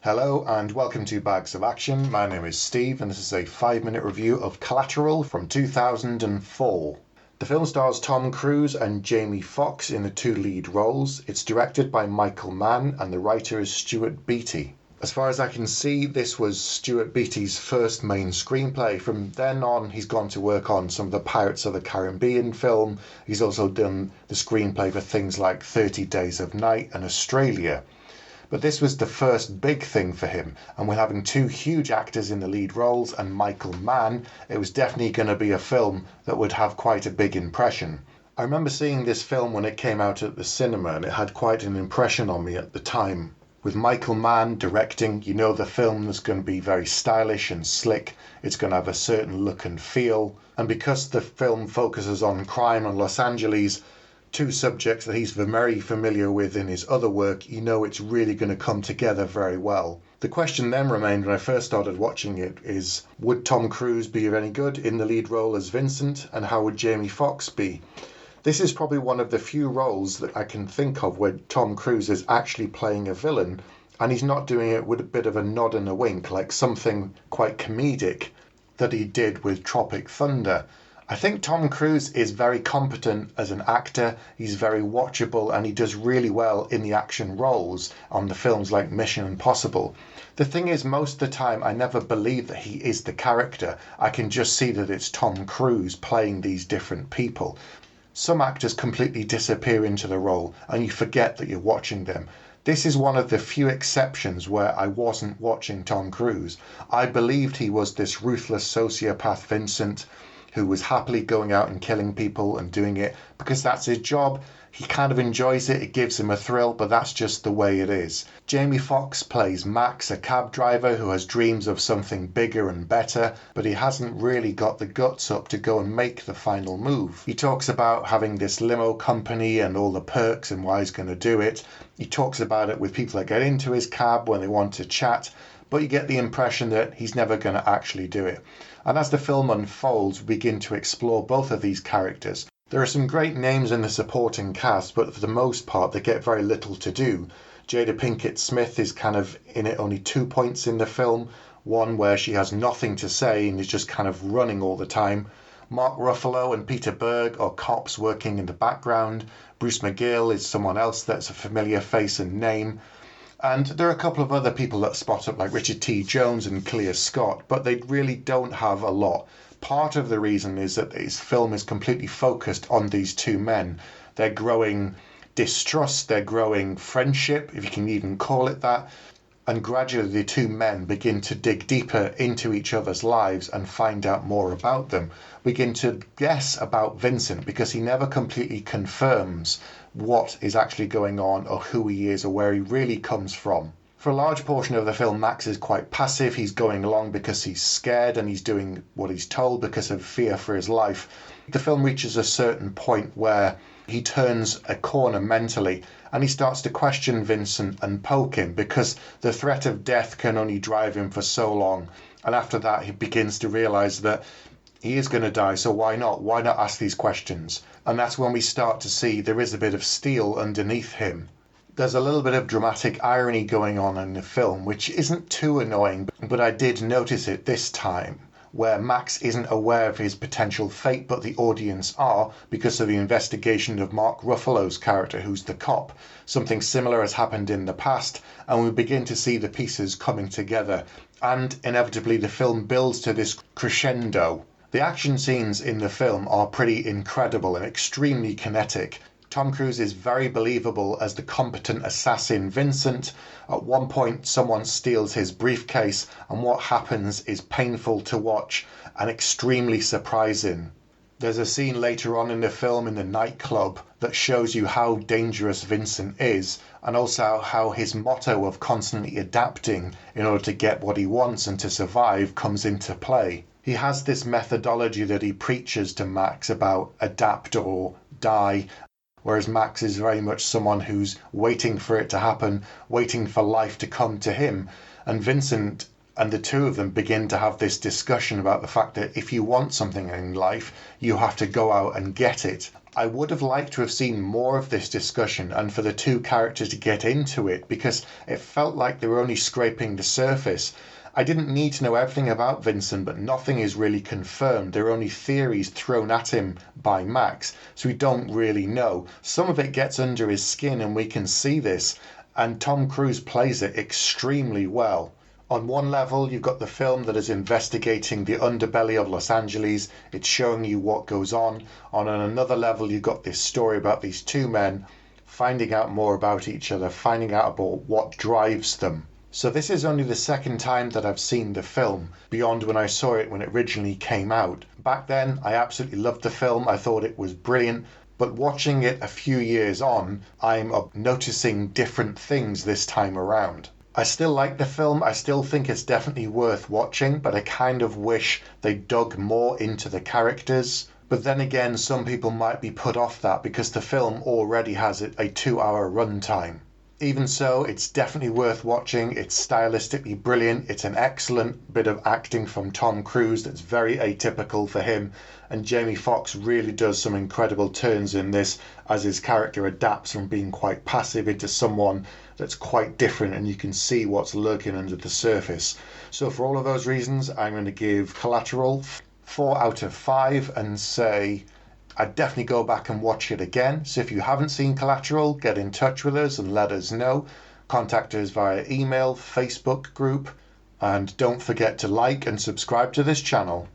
Hello and welcome to Bags of Action. My name is Steve and this is a 5-minute review of Collateral from 2004. The film stars Tom Cruise and Jamie Foxx in the two lead roles. It's directed by Michael Mann and the writer is Stuart Beattie. As far as I can see, this was Stuart Beattie's first main screenplay. From then on, he's gone to work on some of the Pirates of the Caribbean film. He's also done the screenplay for things like 30 Days of Night and Australia. But this was the first big thing for him, and with having two huge actors in the lead roles and Michael Mann, it was definitely going to be a film that would have quite a big impression. I remember seeing this film when it came out at the cinema, and it had quite an impression on me at the time. With Michael Mann directing, you know the film is going to be very stylish and slick, it's going to have a certain look and feel, and because the film focuses on crime in Los Angeles, two subjects that he's very familiar with in his other work, you know it's really going to come together very well. The question then remained when I first started watching it is, would Tom Cruise be any good in the lead role as Vincent, and how would Jamie Foxx be? This is probably one of the few roles that I can think of where Tom Cruise is actually playing a villain, and he's not doing it with a bit of a nod and a wink, like something quite comedic that he did with Tropic Thunder. I think Tom Cruise is very competent as an actor, he's very watchable and he does really well in the action roles on the films like Mission Impossible. The thing is, most of the time I never believe that he is the character, I can just see that it's Tom Cruise playing these different people. Some actors completely disappear into the role and you forget that you're watching them. This is one of the few exceptions where I wasn't watching Tom Cruise. I believed he was this ruthless sociopath Vincent who was happily going out and killing people and doing it because that's his job. He kind of enjoys it, it gives him a thrill, but that's just the way it is. Jamie Foxx plays Max, a cab driver who has dreams of something bigger and better, but he hasn't really got the guts up to go and make the final move. He talks about having this limo company and all the perks and why he's going to do it. He talks about it with people that get into his cab when they want to chat, but you get the impression that he's never going to actually do it. And as the film unfolds, we begin to explore both of these characters. There are some great names in the supporting cast, but for the most part they get very little to do. Jada Pinkett Smith is kind of in it only 2 points in the film, one where she has nothing to say and is just kind of running all the time. Mark Ruffalo and Peter Berg are cops working in the background. Bruce McGill is someone else that's a familiar face and name. And there are a couple of other people that spot up like Richard T. Jones and Clea Scott, but they really don't have a lot. Part of the reason is that this film is completely focused on these two men. They're growing distrust, they're growing friendship, if you can even call it that, and gradually the two men begin to dig deeper into each other's lives and find out more about them. Begin to guess about Vincent because he never completely confirms what is actually going on or who he is or where he really comes from. For a large portion of the film, Max is quite passive. He's going along because he's scared and he's doing what he's told because of fear for his life. The film reaches a certain point where he turns a corner mentally and he starts to question Vincent and poke him because the threat of death can only drive him for so long. And after that, he begins to realize that he is going to die, so why not? Why not ask these questions? And that's when we start to see there is a bit of steel underneath him. There's a little bit of dramatic irony going on in the film, which isn't too annoying, but I did notice it this time, where Max isn't aware of his potential fate, but the audience are because of the investigation of Mark Ruffalo's character, who's the cop. Something similar has happened in the past, and we begin to see the pieces coming together. And inevitably the film builds to this crescendo. The action scenes in the film are pretty incredible and extremely kinetic. Tom Cruise is very believable as the competent assassin Vincent. At one point, someone steals his briefcase, and what happens is painful to watch and extremely surprising. There's a scene later on in the film in the nightclub that shows you how dangerous Vincent is, and also how his motto of constantly adapting in order to get what he wants and to survive comes into play. He has this methodology that he preaches to Max about adapt or die, whereas Max is very much someone who's waiting for it to happen, waiting for life to come to him. And Vincent And the two of them begin to have this discussion about the fact that if you want something in life, you have to go out and get it. I would have liked to have seen more of this discussion and for the two characters to get into it, because it felt like they were only scraping the surface. I didn't need to know everything about Vincent, but nothing is really confirmed. There are only theories thrown at him by Max, so we don't really know. Some of it gets under his skin and we can see this, and Tom Cruise plays it extremely well. On one level, you've got the film that is investigating the underbelly of Los Angeles. It's showing you what goes on. On another level, you've got this story about these two men finding out more about each other, finding out about what drives them. So this is only the second time that I've seen the film, beyond when I saw it when it originally came out. Back then, I absolutely loved the film. I thought it was brilliant. But watching it a few years on, I'm noticing different things this time around. I still like the film, I still think it's definitely worth watching, but I kind of wish they dug more into the characters. But then again, some people might be put off that because the film already has a 2-hour runtime. Even so, it's definitely worth watching. It's stylistically brilliant. It's an excellent bit of acting from Tom Cruise that's very atypical for him. And Jamie Foxx really does some incredible turns in this as his character adapts from being quite passive into someone that's quite different, and you can see what's lurking under the surface. So for all of those reasons, I'm going to give Collateral 4 out of 5 and say I'd definitely go back and watch it again. So if you haven't seen Collateral, get in touch with us and let us know. Contact us via email, Facebook group, and don't forget to like and subscribe to this channel.